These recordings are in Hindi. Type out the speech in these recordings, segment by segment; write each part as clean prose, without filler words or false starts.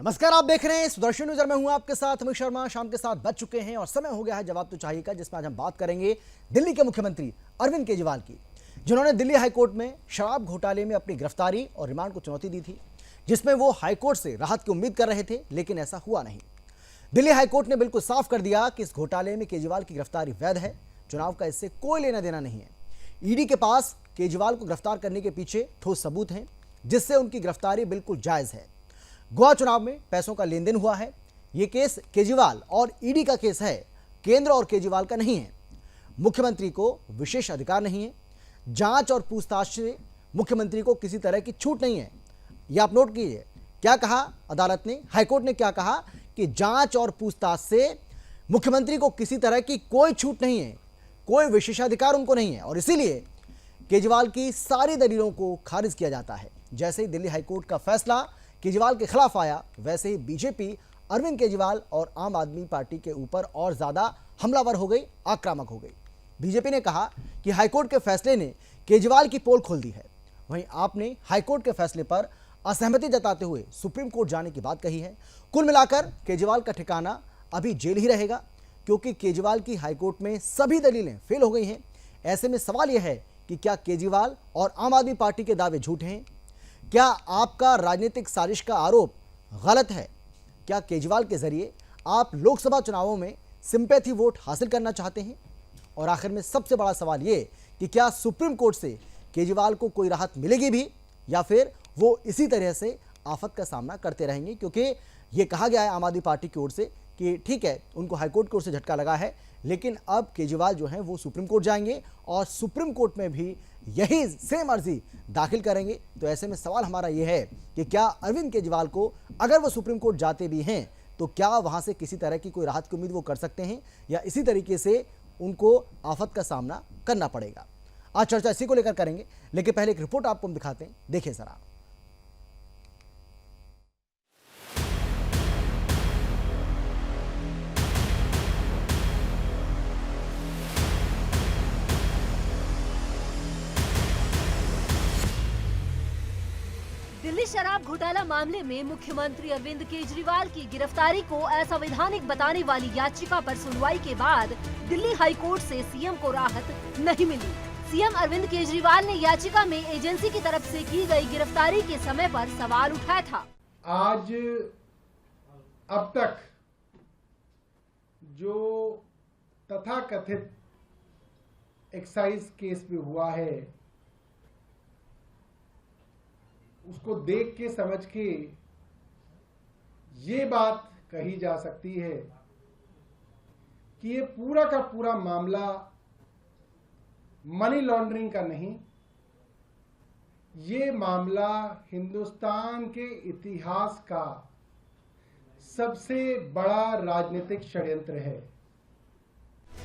नमस्कार, आप देख रहे हैं सुदर्शन न्यूज और मैं हूं आपके साथ अमित शर्मा। शाम के 7 बज चुके हैं और समय हो गया है जवाब तो चाहिए का, जिसमें आज हम बात करेंगे दिल्ली के मुख्यमंत्री अरविंद केजरीवाल की, जिन्होंने दिल्ली हाईकोर्ट में शराब घोटाले में अपनी गिरफ्तारी और रिमांड को चुनौती दी थी, जिसमें वो हाईकोर्ट से राहत की उम्मीद कर रहे थे, लेकिन ऐसा हुआ नहीं। दिल्ली हाईकोर्ट ने बिल्कुल साफ कर दिया कि इस घोटाले में केजरीवाल की गिरफ्तारी वैध है, चुनाव का इससे कोई लेना देना नहीं है। ईडी के पास केजरीवाल को गिरफ्तार करने के पीछे ठोस सबूत हैं, जिससे उनकी गिरफ्तारी बिल्कुल जायज है। गोवा चुनाव में पैसों का लेन देन हुआ है। यह केस केजरीवाल और ईडी का केस है, केंद्र और केजरीवाल का नहीं है। मुख्यमंत्री को विशेष अधिकार नहीं है। जांच और पूछताछ से मुख्यमंत्री को किसी तरह की छूट नहीं है। यह आप नोट कीजिए, क्या कहा अदालत ने, हाईकोर्ट ने क्या कहा कि जांच और पूछताछ से मुख्यमंत्री को किसी तरह की कोई छूट नहीं है, कोई विशेषाधिकार उनको नहीं है, और इसीलिए केजरीवाल की सारी दलीलों को खारिज किया जाता है। जैसे ही दिल्ली हाईकोर्ट का फैसला केजरीवाल के खिलाफ आया, वैसे ही बीजेपी अरविंद केजरीवाल और आम आदमी पार्टी के ऊपर और ज्यादा हमलावर हो गई, आक्रामक हो गई। बीजेपी ने कहा कि हाईकोर्ट के फैसले ने केजरीवाल की पोल खोल दी है। वहीं आपने हाईकोर्ट के फैसले पर असहमति जताते हुए सुप्रीम कोर्ट जाने की बात कही है। कुल मिलाकर केजरीवाल का ठिकाना अभी जेल ही रहेगा, क्योंकि केजरीवाल की हाईकोर्ट में सभी दलीलें फेल हो गई हैं। ऐसे में सवाल यह है कि क्या केजरीवाल और आम आदमी पार्टी के दावे झूठे हैं? क्या आपका राजनीतिक साजिश का आरोप गलत है? क्या केजरीवाल के जरिए आप लोकसभा चुनावों में सिंपैथी वोट हासिल करना चाहते हैं? और आखिर में सबसे बड़ा सवाल ये कि क्या सुप्रीम कोर्ट से केजरीवाल को कोई राहत मिलेगी भी, या फिर वो इसी तरह से आफत का सामना करते रहेंगे? क्योंकि ये कहा गया है आम आदमी पार्टी की ओर से कि ठीक है, उनको हाईकोर्ट की ओर से झटका लगा है, लेकिन अब केजरीवाल जो है वो सुप्रीम कोर्ट जाएंगे और सुप्रीम कोर्ट में भी यही सेम अर्जी दाखिल करेंगे। तो ऐसे में सवाल हमारा ये है कि क्या अरविंद केजरीवाल को, अगर वो सुप्रीम कोर्ट जाते भी हैं, तो क्या वहां से किसी तरह की कोई राहत की उम्मीद वो कर सकते हैं, या इसी तरीके से उनको आफत का सामना करना पड़ेगा? आज चर्चा इसी को लेकर करेंगे, लेकिन पहले एक रिपोर्ट आपको हम दिखाते हैं, देखिए जरा। दिल्ली शराब घोटाला मामले में मुख्यमंत्री अरविंद केजरीवाल की गिरफ्तारी को असंवैधानिक बताने वाली याचिका पर सुनवाई के बाद दिल्ली हाईकोर्ट से सीएम को राहत नहीं मिली। सीएम अरविंद केजरीवाल ने याचिका में एजेंसी की तरफ से की गई गिरफ्तारी के समय पर सवाल उठाया था। आज अब तक जो तथाकथित एक्साइज केस भी हुआ है, उसको देख के समझ के ये बात कही जा सकती है कि ये पूरा का पूरा मामला मनी लॉन्ड्रिंग का नहीं, ये मामला हिंदुस्तान के इतिहास का सबसे बड़ा राजनीतिक षड्यंत्र है।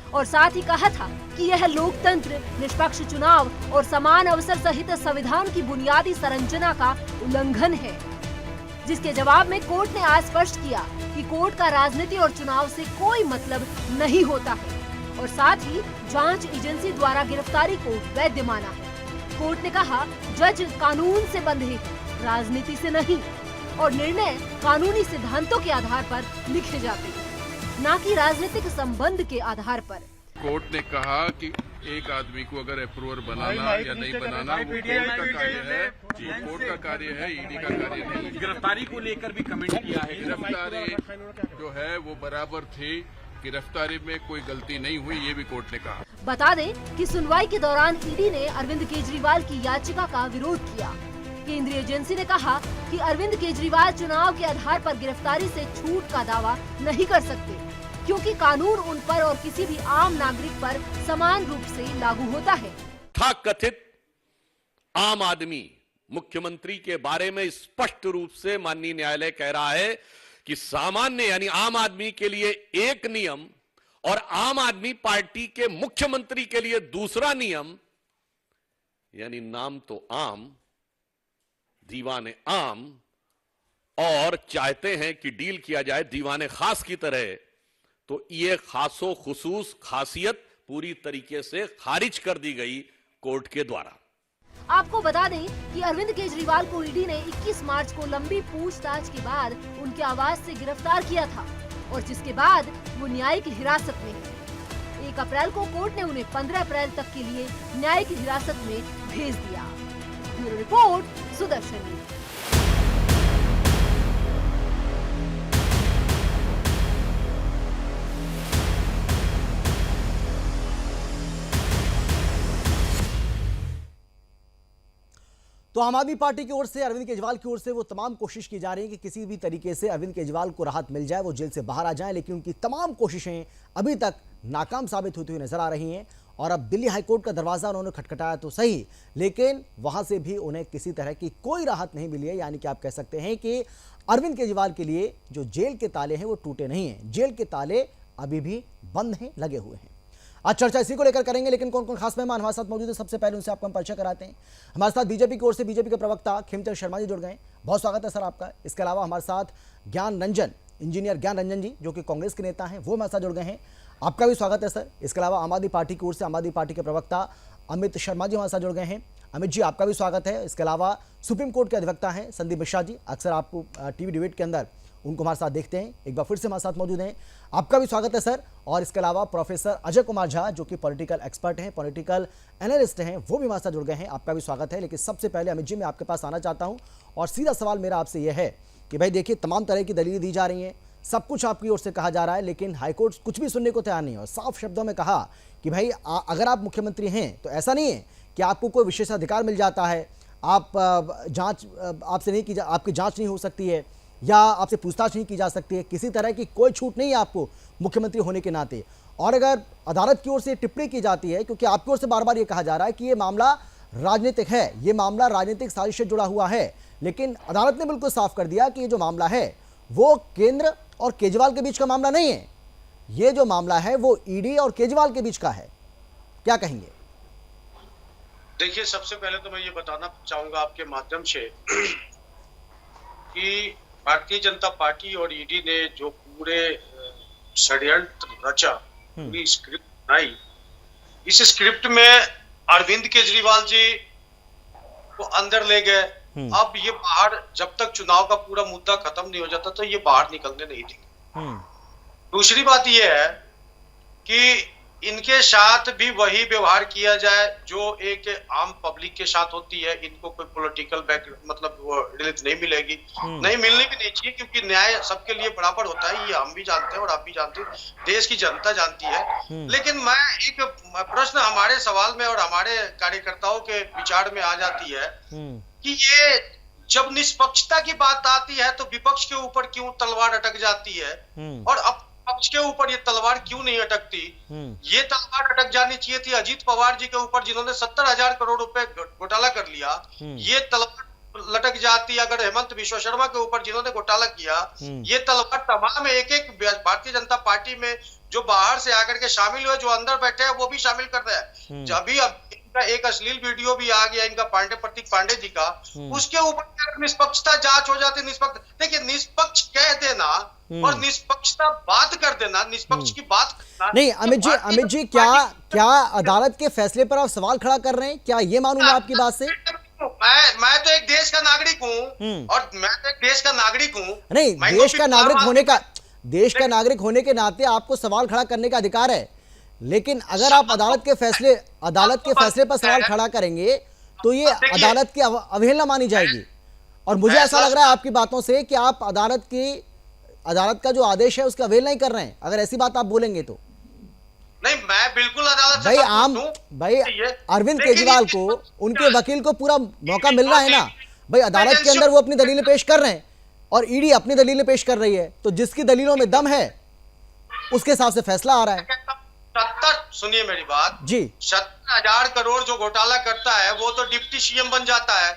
और साथ ही कहा था कि यह लोकतंत्र, निष्पक्ष चुनाव और समान अवसर सहित संविधान की बुनियादी संरचना का उल्लंघन है। जिसके जवाब में कोर्ट ने आज स्पष्ट किया कि कोर्ट का राजनीति और चुनाव से कोई मतलब नहीं होता है, और साथ ही जांच एजेंसी द्वारा गिरफ्तारी को वैध माना है। कोर्ट ने कहा, जज कानून से बंधे हैं, राजनीति से नहीं, और निर्णय कानूनी सिद्धांतों के आधार पर लिखे जाते हैं, न कि राजनीतिक संबंध के आधार पर। कोर्ट ने कहा कि एक आदमी को अगर अप्रूवर बनाना या नहीं बनाना वो कोर्ट का कार्य है, वो कोर्ट का कार्य है, ईडी का कार्य नहीं। गिरफ्तारी को लेकर भी कमेंट किया है। गिरफ्तारी जो है वो बराबर थी, गिरफ्तारी में कोई गलती नहीं हुई, ये भी कोर्ट ने कहा। बता दें कि सुनवाई के दौरान ईडी ने अरविंद केजरीवाल की याचिका का विरोध किया। केंद्रीय एजेंसी ने कहा कि अरविंद केजरीवाल चुनाव के आधार पर गिरफ्तारी से छूट का दावा नहीं कर सकते, क्योंकि कानून उन पर और किसी भी आम नागरिक पर समान रूप से लागू होता है। था कथित आम आदमी मुख्यमंत्री के बारे में स्पष्ट रूप से माननीय न्यायालय कह रहा है कि सामान्य यानी आम आदमी के लिए एक नियम और आम आदमी पार्टी के मुख्यमंत्री के लिए दूसरा नियम, यानी नाम तो आम, दीवाने आम, और चाहते हैं कि डील किया जाए दीवाने खास की तरह, तो ये खासो खुसूस खासियत पूरी तरीके से खारिज कर दी गई कोर्ट के द्वारा। आपको बता दें कि अरविंद केजरीवाल को ईडी ने 21 मार्च को लंबी पूछताछ के बाद उनके आवास से गिरफ्तार किया था और जिसके बाद वो न्यायिक हिरासत में है। 1 अप्रैल को कोर्ट ने उन्हें 15 अप्रैल तक के लिए न्यायिक हिरासत में भेज दिया। Bureau report, Sudarshan news. तो आम आदमी पार्टी की ओर से, अरविंद केजरीवाल की ओर से वो तमाम कोशिश की जा रही है कि किसी भी तरीके से अरविंद केजरीवाल को राहत मिल जाए, वो जेल से बाहर आ जाएं, लेकिन उनकी तमाम कोशिशें अभी तक नाकाम साबित होती हुई नजर आ रही हैं। और अब दिल्ली हाईकोर्ट का दरवाजा उन्होंने खटखटाया तो सही, लेकिन वहां से भी उन्हें किसी तरह की कोई राहत नहीं मिली है। यानी कि आप कह सकते हैं कि अरविंद केजरीवाल के लिए जो जेल के ताले हैं वो टूटे नहीं हैं, जेल के ताले अभी भी बंद हैं, लगे हुए हैं। आज चर्चा इसी को लेकर करेंगे, लेकिन कौन कौन खास मेहमान हमारे साथ मौजूद है, सबसे पहले उनसे आपको हम परिचय कराते हैं। हमारे साथ बीजेपी की ओर से बीजेपी के प्रवक्ता खेमचंद शर्मा जी जुड़ गए, बहुत स्वागत है सर आपका। इसके अलावा हमारे साथ ज्ञान रंजन, इंजीनियर ज्ञान रंजन जी, जो कि कांग्रेस के नेता हैं, वो हमारे साथ जुड़ गए हैं, आपका भी स्वागत है सर। इसके अलावा आम आदमी पार्टी की ओर से आम आदमी पार्टी के प्रवक्ता अमित शर्मा जी हमारे साथ जुड़ गए हैं, अमित जी आपका भी स्वागत है। इसके अलावा सुप्रीम कोर्ट के अधिवक्ता हैं संदीप मिश्रा जी, अक्सर आपको टीवी डिबेट के अंदर उनको हमारे साथ देखते हैं, एक बार फिर से हमारे साथ मौजूद हैं, आपका भी स्वागत है सर। और इसके अलावा प्रोफेसर अजय कुमार झा, जो कि पॉलिटिकल एक्सपर्ट हैं, पॉलिटिकल एनालिस्ट हैं, वो भी हमारे साथ जुड़ गए हैं, आपका भी स्वागत है। लेकिन सबसे पहले अमित जी मैं आपके पास आना चाहता हूं और सीधा सवाल मेरा आपसे यह है कि भाई देखिए, तमाम तरह की दलीलें दी जा रही हैं, सब कुछ आपकी ओर से कहा जा रहा है, लेकिन हाईकोर्ट कुछ भी सुनने को तैयार नहीं है और साफ शब्दों में कहा कि भाई अगर आप मुख्यमंत्री हैं तो ऐसा नहीं है कि आपको कोई विशेषाधिकार मिल जाता है, आप जांच आपसे नहीं की आपकी जांच नहीं हो सकती है या आपसे पूछताछ नहीं की जा सकती है, किसी तरह की कोई छूट नहीं है आपको मुख्यमंत्री होने के नाते। और अगर अदालत की ओर से टिप्पणी की जाती है, क्योंकि आपकी ओर से बार बार ये कहा जा रहा है कि ये मामला राजनीतिक है, ये मामला राजनीतिक साजिश से जुड़ा हुआ है, लेकिन अदालत ने बिल्कुल साफ कर दिया कि ये जो मामला है वो केंद्र और केजरीवाल के बीच का मामला नहीं है, ये जो मामला है वो ईडी और केजरीवाल के बीच का है। क्या कहेंगे? देखिए, सबसे पहले तो मैं ये बताना चाहूंगा आपके माध्यम से कि भारतीय जनता पार्टी और ईडी ने जो पूरे षड्यंत्र रचा, पूरी स्क्रिप्ट बनाई, इस स्क्रिप्ट में अरविंद केजरीवाल जी को अंदर ले गए। अब ये बाहर, जब तक चुनाव का पूरा मुद्दा खत्म नहीं हो जाता तो ये बाहर निकलने नहीं देंगे। दूसरी बात ये है कि इनके साथ भी वही व्यवहार किया जाए जो एक आम पब्लिक के साथ होती है। इनको कोई पॉलिटिकल मतलब वो रिलीफ नहीं मिलेगी, नहीं मिलनी भी नहीं चाहिए, क्योंकि न्याय सबके लिए बराबर होता है, ये हम भी जानते हैं और आप भी जानते हैं, देश की जनता जानती है। लेकिन मैं एक प्रश्न हमारे सवाल में और हमारे कार्यकर्ताओं के विचार में आ जाती है कि ये जब निष्पक्षता की बात आती है तो विपक्ष के ऊपर क्यों तलवार अटक जाती है और अब पक्ष के ऊपर ये तलवार क्यों नहीं अटकती? ये तलवार अटक जानी चाहिए थी अजीत पवार जी के ऊपर, जिन्होंने 70,000 करोड़ रुपए घोटाला कर लिया। ये तलवार लटक जाती अगर हेमंत बिश्वा शर्मा के ऊपर, जिन्होंने घोटाला किया। ये तलवार तमाम एक एक भारतीय जनता पार्टी में जो बाहर से आकर के शामिल हुए, जो अंदर बैठे हैं, वो भी शामिल कर रहे हैं। जब इनका एक अश्लील वीडियो भी आ गया इनका प्रतीक पांडे जी का, उसके ऊपर निष्पक्षता जांच हो जाती। निष्पक्ष, देखिए, निष्पक्ष कह देना और निष्पक्षता बात कर देना, निष्पक्ष की बात करना नहीं। अमित जी क्या अदालत के फैसले पर आप सवाल खड़ा कर रहे हैं? क्या ये मानूं मैं आपकी बात से? मैं तो एक देश का नागरिक हूँ और मैं तो एक देश का नागरिक हूँ। नहीं, देश का नागरिक होने के नाते आपको सवाल खड़ा करने का अधिकार है, लेकिन अगर आप अदालत के फैसले पर सवाल खड़ा करेंगे तो ये अदालत की अवहेलना मानी जाएगी। और मुझे ऐसा लग रहा है आपकी बातों से कि आप अदालत का जो आदेश है उसकी अवहेलना ही कर रहे हैं, अगर ऐसी बात आप बोलेंगे तो। नहीं, मैं बिल्कुल अदालत से भाई अरविंद केजरीवाल को, उनके वकील को पूरा मौका मिल रहा है ना भाई, अदालत के अंदर वो अपनी दलीलें पेश कर रहे हैं और ईडी अपनी दलीलें पेश कर रही है, तो जिसकी दलीलों में दम है उसके हिसाब से फैसला आ रहा है। सुनिए मेरी बात जी, 70,000 करोड़ जो घोटाला करता है वो तो डिप्टी सीएम बन जाता है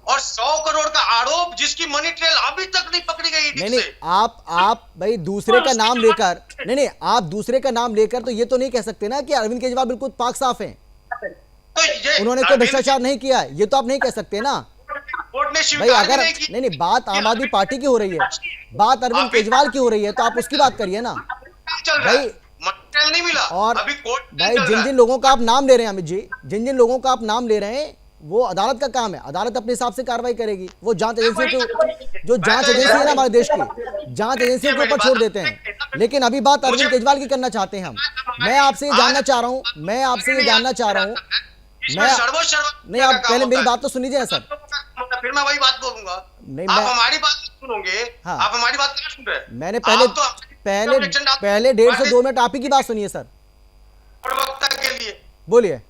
और 100 करोड़ का आरोप जिसकी मनी ट्रेल अभी तक नहीं पकड़ी गई। नहीं, आप भाई दूसरे का नाम लेकर, नहीं, आप दूसरे का नाम लेकर तो ये तो नहीं कह सकते ना कि अरविंद केजरीवाल बिल्कुल पाक साफ हैं, तो उन्होंने कोई भ्रष्टाचार नहीं किया, ये तो आप नहीं कह सकते ना भाई। अगर नहीं, बात आम आदमी पार्टी की हो रही है, बात अरविंद केजरीवाल की हो रही है, तो आप उसकी बात करिए ना भाई। नहीं मिला और अभी कोर्ट भाई जिन लोगों का आप नाम ले रहे हैं अमित जी, जिन लोगों का आप नाम ले रहे हैं, वो अदालत का काम है, अदालत अपने हिसाब से कार्रवाई करेगी। वो जांच एजेंसियों को, जो जांच एजेंसी है ना हमारे देश की, जांच एजेंसियों के ऊपर छोड़ देते हैं। लेकिन अभी बात अरविंद केजरीवाल की करना चाहते हैं हम। मैं आपसे ये जानना चाह रहा हूँ, मैं नहीं, आप पहले मेरी बात तो सुन लीजिए सर। फिर मैं वही बात बोलूंगा। नहीं, आप मैं हमारी बात सुनोगे। हाँ। आप हमारी बात क्या सुन रहे हैं? मैंने पहले 1.5 से 2 मिनट आप ही की बात सुनिए सर। प्रवक्ता के लिए बोलिए।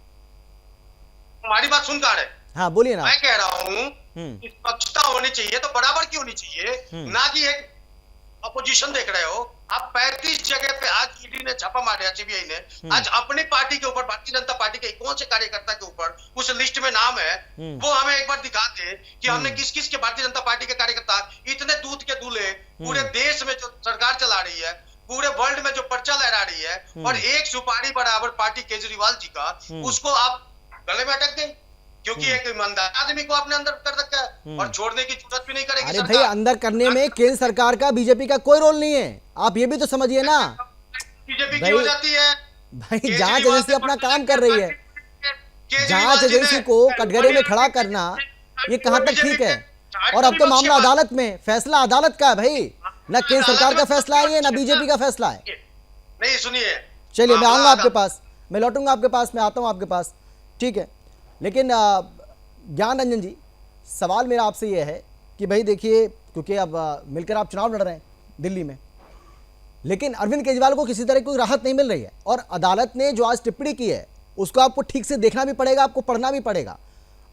हमारी बात सुन कर है। हाँ बोलिए ना। मैं कह रहा हूँ निष्पक्षता होनी चाहिए तो बराबर की होनी चाहिए, ना कि एक अपोजिशन देख रहे हो आप। 35 जगह पे आज ईडी ने छापा मारा, सीबीआई ने आज अपनी पार्टी के ऊपर, भारतीय जनता पार्टी के कौन से कार्यकर्ता के ऊपर उस लिस्ट में नाम है, वो हमें एक बार दिखा दे कि हमने किस किस के भारतीय जनता पार्टी के कार्यकर्ता इतने दूध के दूल्हे पूरे देश में जो सरकार चला रही है, पूरे वर्ल्ड में जो पर्चा लहरा रही है, और एक सुपारी बराबर पार्टी केजरीवाल जी का, उसको आप गले में अटक दें क्योंकि एक ईमानदार आदमी को आपने अंदर कर रखा है और छोड़ने की जरूरत भी नहीं करेगी। अरे भाई, अंदर करने में केंद्र सरकार का, बीजेपी का कोई रोल नहीं है, आप ये भी तो समझिए ना। बीजेपी की हो जाती है भाई, जांच एजेंसी अपना काम कर रही है। जांच एजेंसी को कटघरे में खड़ा करना ये कहां तक ठीक है? और अब तो मामला अदालत में, फैसला अदालत का है भाई, ना केंद्र सरकार का फैसला है, ना बीजेपी का फैसला है। नहीं सुनिए, चलिए मैं आऊंगा आपके पास, मैं लौटूंगा आपके पास, मैं आता हूं आपके पास, ठीक है। लेकिन ज्ञान रंजन जी, सवाल मेरा आपसे ये है कि भाई देखिए, क्योंकि अब मिलकर आप चुनाव लड़ रहे हैं दिल्ली में, लेकिन अरविंद केजरीवाल को किसी तरह की कोई राहत नहीं मिल रही है, और अदालत ने जो आज टिप्पणी की है उसको आपको ठीक से देखना भी पड़ेगा, आपको पढ़ना भी पड़ेगा।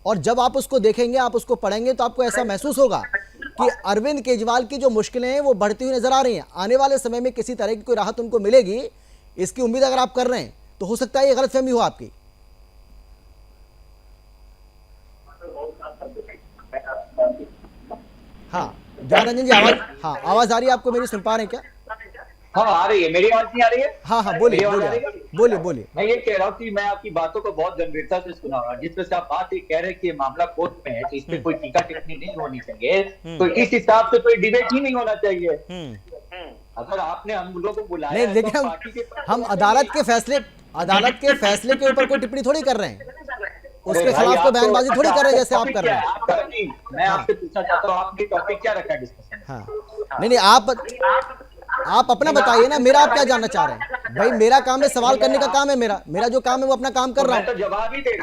और जब आप उसको देखेंगे, आप उसको पढ़ेंगे, तो आपको ऐसा महसूस होगा कि अरविंद केजरीवाल की जो मुश्किलें हैं वो बढ़ती हुई नजर आ रही हैं। आने वाले समय में किसी तरह की कोई राहत उनको मिलेगी, इसकी उम्मीद अगर आप कर रहे हैं, तो हो सकता है ये गलतफहमी हो आपकी। हाँ ज्ञान रंजन जी, आवाज आ रही है आपको मेरी? सुन पा रहे हैं क्या? हाँ आ रही है, मेरी आवाज नहीं आ रही है? हाँ बोलिए। मैं ये कह रहा हूँ कि मैं आपकी बातों को बहुत गंभीरता से सुना रहा हूँ। जिस तरह से आप बात ये कह रहे हैं कि ये मामला कोर्ट में है, तो इस पे कोई टीका टिप्पणी नहीं होनी चाहिए, तो इस हिसाब से कोई डिबेट ही नहीं होना चाहिए। अगर आपने हम लोगों को बुलाया नहीं, लेकिन हम अदालत के फैसले के ऊपर कोई टिप्पणी थोड़ी कर रहे हैं, उसके खिलाफ तो बयानबाजी थोड़ी कर रहे हैं जैसे आप कर रहे हैं। मैं आपसे पूछना चाहता हूँ, आपने टॉपिक क्या रखा है डिस्कशन? हाँ नहीं, आप अपना बताइए ना, मेरा आप क्या जानना चाह रहे हैं? भाई मेरा काम है सवाल करने का काम है, मेरा जो काम है वो अपना काम कर रहा हूँ।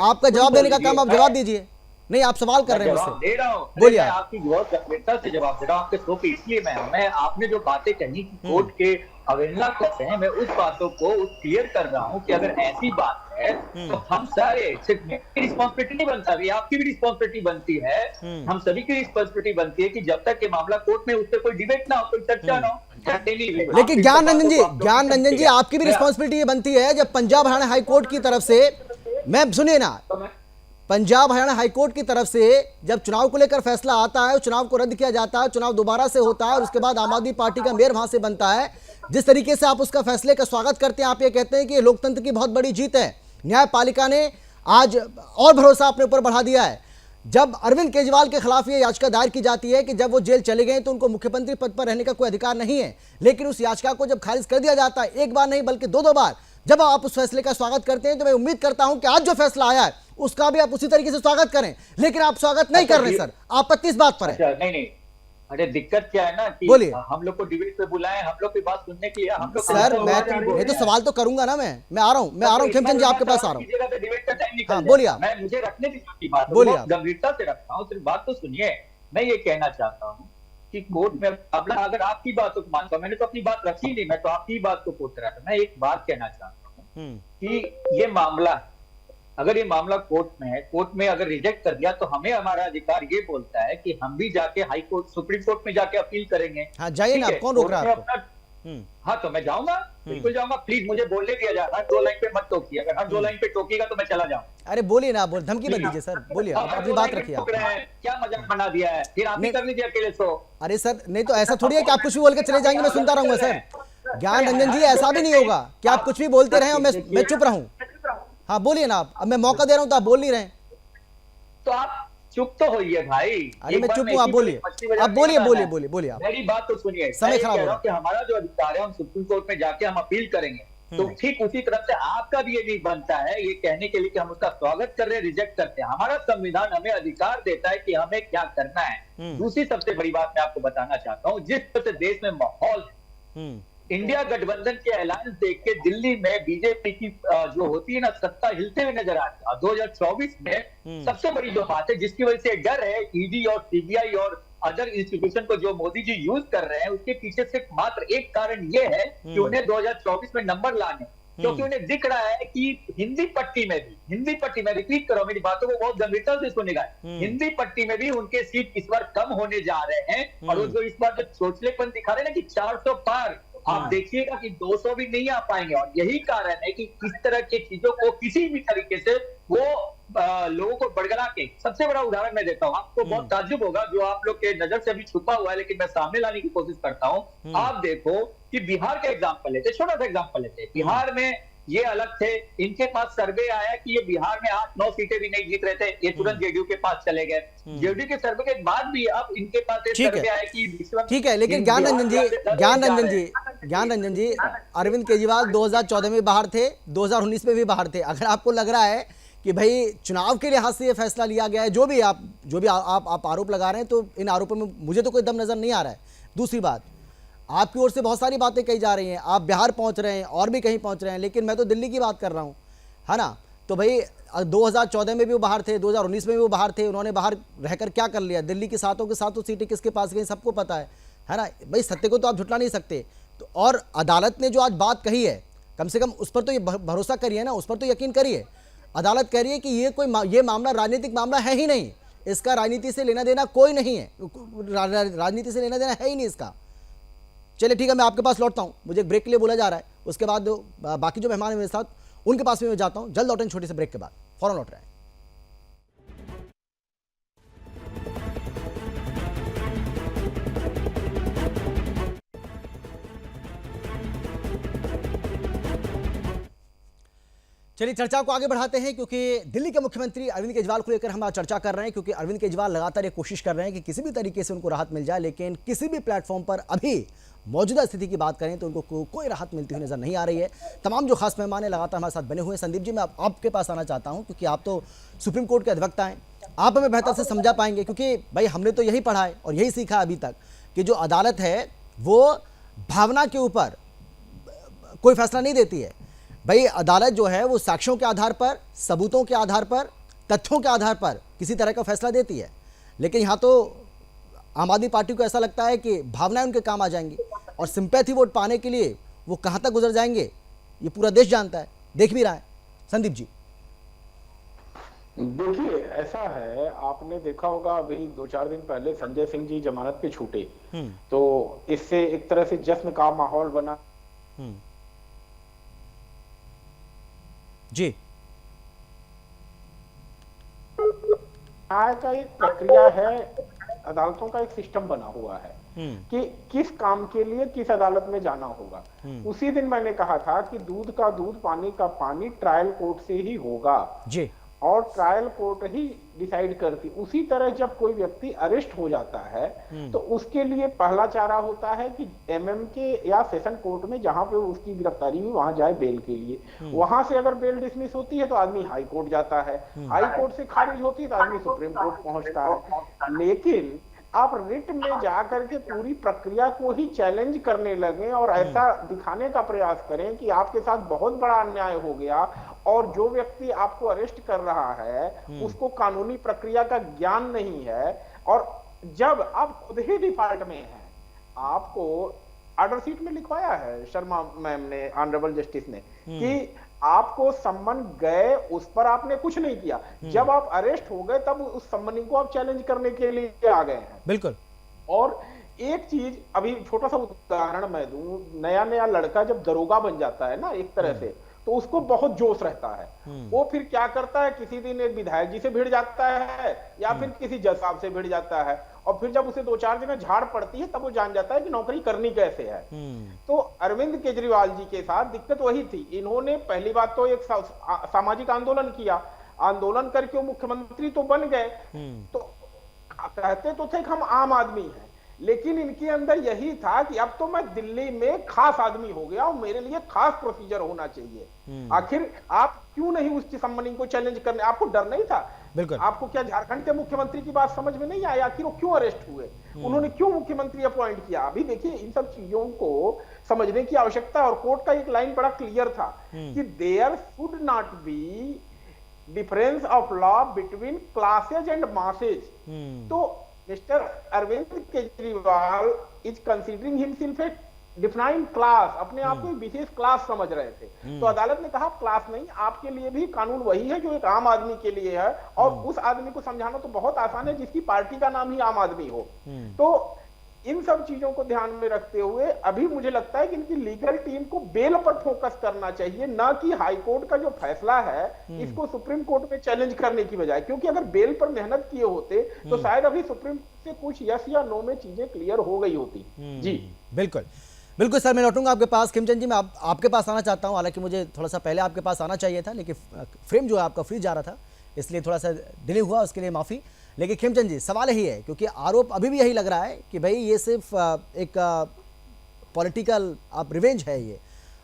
आपका जवाब देने का काम, आप जवाब दीजिए। नहीं, आप सवाल कर रहे हैं मुझसे, दे रहा हूँ, बोलिए। आपकी बहुत गंभीरता से जवाब दे रहा हूँ आपके शो पे, इसलिए मैं आपने जो बातें कही कि कोर्ट के अवहेलना करते हैं, मैं उस बातों को क्लियर कर रहा हूँ कि अगर ऐसी बात है तो हम सारे, सिर्फ मेरी रिस्पॉन्सिबिलिटी नहीं बनता, आपकी भी रिस्पॉन्सिबिलिटी बनती है, हम सभी की रिस्पॉन्सिबिलिटी बनती है कि जब तक ये मामला कोर्ट में, उस पर कोई डिबेट ना हो, कोई चर्चा ना हो। लेकिन ज्ञान रंजन जी आपकी भी रिस्पॉन्सिबिलिटी ये बनती है, जब पंजाब हरियाणा हाई कोर्ट की तरफ से, मैं सुनिए ना, पंजाब हरियाणा हाईकोर्ट की तरफ से जब चुनाव को लेकर फैसला आता है, चुनाव को रद्द किया जाता है, चुनाव दोबारा से होता है और उसके बाद आम आदमी पार्टी का मेयर वहां से बनता है, जिस तरीके से आप उसका फैसले का स्वागत करते हैं, आप ये कहते हैं कि ये लोकतंत्र की बहुत बड़ी जीत है, न्यायपालिका ने आज और भरोसा अपने ऊपर बढ़ा दिया है। जब अरविंद केजरीवाल के खिलाफ ये याचिका दायर की जाती है कि जब वो जेल चले गए तो उनको मुख्यमंत्री पद पर रहने का कोई अधिकार नहीं है, लेकिन उस याचिका को जब खारिज कर दिया जाता है, एक बार नहीं बल्कि दो बार, जब आप उस फैसले का स्वागत करते हैं, तो मैं उम्मीद करता हूं कि आज जो फैसला आया है उसका भी आप उसी तरीके से स्वागत करें, लेकिन आप स्वागत नहीं कर रहे सर। आपत्ति इस बात पर है? नहीं, अरे दिक्कत क्या है ना कि बोलिए। हम लोग को डिबेट पे बुलाएं, हम लोग की बात सुनने के लिए, हम लोग सर मैं तो सवाल तो करूंगा ना, मैं आ रहा हूँ खेमचंद जी आपके पास आ रहा हूँ। डिबेट का टाइम निकल, बोलिए। मैं मुझे रखने की बात बोलिए, गंभीरता से रखता हूँ, सिर्फ बात तो सुनिए। मैं ये कहना चाहता हूँ कि कोर्ट में अगर आपकी बात को मानता हूँ, मैंने तो अपनी बात रखी नहीं, मैं तो आपकी बात को कोट रहा था। मैं एक बात कहना चाहता हूँ कि ये मामला, अगर ये मामला कोर्ट में है, कोर्ट में अगर रिजेक्ट कर दिया तो हमें, हमारा अधिकार ये बोलता है कि हम भी जाके हाई कोर्ट, सुप्रीम कोर्ट में जाके अपील करेंगे। हाँ जाइए ना, कौन रोक रहा है आपको? हाँ तो मैं जाऊंगा, बिल्कुल जाऊंगा। प्लीज मुझे बोलने दिया जा रहा, 2 लाइन पे मत टोकिए, अगर हर 2 लाइन पे टोकेगा तो मैं चला जाऊँ। अरे बोलिए ना, बोल, धमकी मत दीजिए सर, बोलिए, अपनी बात रखिए आप। क्या मजाक बना दिया है, फिर आप ही कर लीजिए अकेले सो। अरे सर नहीं, तो ऐसा थोड़ी है कि आप कुछ भी बोल के चले जाएंगे, मैं सुनता रहूंगा सर। ज्ञान रंजन जी ऐसा भी नहीं होगा कि आप कुछ भी बोलते रहे और मैं चुप रहूं। हाँ बोलिए ना आप, अब मैं मौका दे रहा हूं तो आप बोल नहीं रहे, तो आप चुप तो होइए भाई। अरे मैं चुप हूँ, आप बोलिए, आप बोलिए आप। मेरी बात तो सुनिए, समय खराब हो रहा है। कि हमारा जो अधिकार है, हम सुप्रीम कोर्ट में जाके हम अपील करेंगे, तो ठीक उसी तरह से आपका भी ये नहीं बनता है ये कहने के लिए कि हम उसका स्वागत कर रहे हैं, रिजेक्ट करते हैं। हमारा संविधान हमें अधिकार देता है कि हमें क्या करना है। दूसरी सबसे बड़ी बात मैं आपको बताना चाहता हूँ, जिस तरह से देश में माहौल है, इंडिया गठबंधन के ऐलान देख के दिल्ली में बीजेपी की जो होती है ना सत्ता हिलते हुए नजर आ रही है। 2024 में सबसे बड़ी जो बात है जिसकी वजह से डर है ईडी और सीबीआई और अदर इंस्टीट्यूशन को जो मोदी जी यूज कर रहे हैं, उसके पीछे सिर्फ मात्र एक कारण ये है कि उन्हें 2024 में नंबर लाने, क्योंकि उन्हें दिख रहा है कि हिंदी पट्टी में रिपीट करो मेरी बातों को बहुत गंभीरता से सुनेगा, हिंदी पट्टी में भी उनके सीट इस बार कम होने जा रहे हैं। और वो इस बार जो छोचलेपन दिखा रहे हैं ना कि 400 पार, आप देखिएगा कि 200 भी नहीं आ पाएंगे। और यही कारण है कि इस तरह की चीजों को किसी भी तरीके से वो लोगों को बड़गला के, सबसे बड़ा उदाहरण मैं देता हूं आपको, बहुत ताज्जुब होगा जो आप लोग के नजर से अभी छुपा हुआ है लेकिन मैं सामने लाने की कोशिश करता हूं। आप देखो कि बिहार का एग्जांपल लेते, छोटा सा एग्जांपल लेते, बिहार में ये अलग थे, इनके पास सर्वे आया कि ये बिहार में 8-9 सीटें भी नहीं जीत रहे थे, ये तुरंत जेडीयू के पास चले गए। जेडीयू के सर्वे के बाद भी अब इनके पास एक सर्वे आया कि ठीक है, लेकिन ज्ञान रंजन जी अरविंद केजरीवाल 2014 में बाहर थे, 2019 में भी बाहर थे। अगर आपको लग रहा है कि भाई चुनाव के लिहाज से ये फैसला लिया गया है, जो भी आप आरोप लगा रहे हैं, तो इन आरोपों में मुझे तो कोई दम नजर नहीं आ रहा है। दूसरी बात, आपकी ओर से बहुत सारी बातें कही जा रही हैं, आप बिहार पहुंच रहे हैं और भी कहीं पहुंच रहे हैं, लेकिन मैं तो दिल्ली की बात कर रहा हूं, है ना। तो भाई 2014 में भी वो बाहर थे, 2019 में भी वो बाहर थे, उन्होंने बाहर रहकर क्या कर लिया? दिल्ली की सातों के सातों सीटें किसके पास गई सबको पता है ना। भाई सत्य को तो आप झुटला नहीं सकते। तो और अदालत ने जो आज बात कही है, कम से कम उस पर तो ये भरोसा करिए ना, उस पर तो यकीन करिए। अदालत कह रही है कि ये मामला राजनीतिक मामला है ही नहीं, इसका राजनीति से लेना देना कोई नहीं है, राजनीति से लेना देना है ही नहीं इसका। चलिए ठीक है, मैं आपके पास लौटता हूं, मुझे एक ब्रेक के लिए बोला जा रहा है, उसके बाद बाकी जो मेहमान है मेरे साथ उनके पास भी मैं जाता हूं। जल्द लौटेंगे छोटे से ब्रेक के बाद, फौरन लौट रहे हैं। चलिए चर्चा को आगे बढ़ाते हैं, क्योंकि दिल्ली के मुख्यमंत्री अरविंद केजरीवाल को लेकर हम आज चर्चा कर रहे हैं, क्योंकि अरविंद केजरीवाल लगातार ये कोशिश कर रहे हैं कि किसी भी तरीके से उनको राहत मिल जाए, लेकिन किसी भी प्लेटफॉर्म पर अभी मौजूदा स्थिति की बात करें तो उनको कोई राहत मिलती हुई नजर नहीं आ रही है। तमाम जो खास मेहमान है लगातार हमारे साथ बने हुए हैं। संदीप जी, मैं आपके पास आना चाहता हूं, क्योंकि आप तो सुप्रीम कोर्ट के अधिवक्ता हैं, आप हमें बेहतर से समझा पाएंगे, क्योंकि भाई हमने तो यही पढ़ा है और यही सीखा अभी तक कि जो अदालत है वो भावना के ऊपर कोई फैसला नहीं देती है। भाई अदालत जो है वो साक्ष्यों के आधार पर, सबूतों के आधार पर, तथ्यों के आधार पर किसी तरह का फैसला देती है। लेकिन यहाँ तो आम आदमी पार्टी को ऐसा लगता है कि भावनाएं उनके काम आ जाएंगी और सिंपैथी वोट पाने के लिए वो कहाँ तक गुजर जाएंगे ये पूरा देश जानता है, देख भी रहा है। संदीप जी, देखिए ऐसा है, आपने देखा होगा अभी 2-4 दिन पहले संजय सिंह जी जमानत पे छूटे, तो इससे एक तरह से जश्न का माहौल बना। जी, न्याय का एक प्रक्रिया है, अदालतों का एक सिस्टम बना हुआ है कि किस काम के लिए किस अदालत में जाना होगा। उसी दिन मैंने कहा था कि दूध का दूध, पानी का पानी ट्रायल कोर्ट से ही होगा जी, और ट्रायल कोर्ट ही डिसाइड करती। उसी तरह जब कोई व्यक्ति अरेस्ट हो जाता है तो उसके लिए पहला चारा होता है कि एमएम के या सेशन कोर्ट में जहां पे उसकी गिरफ्तारी हुई वहां जाए बेल के लिए। वहां से अगर बेल डिसमिस होती है तो आदमी हाई कोर्ट जाता है, हाई कोर्ट से खारिज होती है तो आदमी सुप्रीम कोर्ट पहुंचता है। लेकिन आप रिट में जाकर के पूरी प्रक्रिया को ही चैलेंज करने लगे और ऐसा दिखाने का प्रयास करें कि आपके साथ बहुत बड़ा अन्याय हो गया और जो व्यक्ति आपको अरेस्ट कर रहा है उसको कानूनी प्रक्रिया का ज्ञान नहीं है। और जब आप खुद ही डिफॉल्ट में हैं, आपको ऑर्डर शीट में लिखवाया है शर्मा मैम ने, ऑनरेबल जस्टिस ने, कि आपको सम्मन गए, उस पर आपने कुछ नहीं किया। जब आप अरेस्ट हो गए तब उस सम्मन को आप चैलेंज करने के लिए आ गए हैं। बिल्कुल। और एक चीज, अभी छोटा सा उदाहरण मैं दूं, नया नया लड़का जब दरोगा बन जाता है ना एक तरह से, तो उसको बहुत जोश रहता है। वो फिर क्या करता है, किसी दिन एक विधायक जी से भिड़ जाता है या फिर किसी जज साहब से भिड़ जाता है, और फिर जब उसे 2-4 जगह झाड़ पड़ती है तब वो जान जाता है कि नौकरी करनी कैसे है। तो अरविंद केजरीवाल जी के साथ दिक्कत वही थी। इन्होंने पहली बात तो एक सामाजिक आंदोलन किया, आंदोलन करके वो मुख्यमंत्री तो बन गए, तो कहते तो थे कि हम आम आदमी हैं, लेकिन इनके अंदर यही था कि अब तो मैं दिल्ली में खास आदमी हो गया और मेरे लिए खास प्रोसीजर होना चाहिए। आखिर आप क्यों नहीं उसकी संबंधी को चैलेंज करने, आपको डर नहीं था? बिल्कुल। आपको क्या झारखंड के मुख्यमंत्री की बात समझ में नहीं आई? आखिर वो क्यों अरेस्ट हुए, उन्होंने क्यों मुख्यमंत्री अपॉइंट किया? अभी देखिए इन सब चीजों को समझने की आवश्यकता, और कोर्ट का एक लाइन बड़ा क्लियर था कि there should not be difference of law between classes and masses. तो mister Arvind Kejriwal is considering himself a defined class, अपने आप को एक विशेष क्लास समझ रहे थे। तो अदालत ने कहा क्लास नहीं, आपके लिए भी कानून वही है जो एक आम आदमी के लिए है, और उस आदमी को समझाना तो बहुत आसान है जिसकी पार्टी का नाम ही आम आदमी हो। तो इन सब चीजों को ध्यान में रखते हुए अभी मुझे लगता है कि इनकी लीगल टीम को बेल पर फोकस करना चाहिए, ना कि हाई कोर्ट का जो फैसला है इसको सुप्रीम कोर्ट में चैलेंज करने की बजाय। क्योंकि अगर बेल पर मेहनत किए होते तो शायद अभी सुप्रीम कोर्ट से कुछ यस या नो में चीजें क्लियर हो गई होती। जी बिल्कुल बिल्कुल सर, मैं लौटूंगा आपके पास। खिमचंद जी, मैं आपके पास आना चाहता हूं, हालांकि मुझे थोड़ा सा पहले आपके पास आना चाहिए था, लेकिन फ्रेम जो है आपका फ्री जा रहा था, इसलिए थोड़ा सा डिले हुआ, उसके लिए माफ़ी। लेकिन खिमचंद जी, सवाल यही है, क्योंकि आरोप अभी भी यही लग रहा है कि भाई ये सिर्फ एक पॉलिटिकल रिवेंज है ये,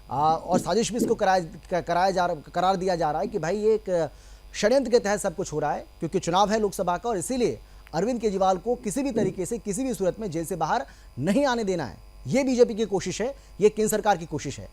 और साजिश भी इसको करार दिया जा रहा है कि भाई ये एक षड्यंत्र के तहत सब कुछ हो रहा है, क्योंकि चुनाव है लोकसभा का, और इसीलिए अरविंद केजरीवाल को किसी भी तरीके से किसी भी सूरत में जेल से बाहर नहीं आने देना है। ये बीजेपी की कोशिश है, ये केंद्र सरकार की कोशिश है।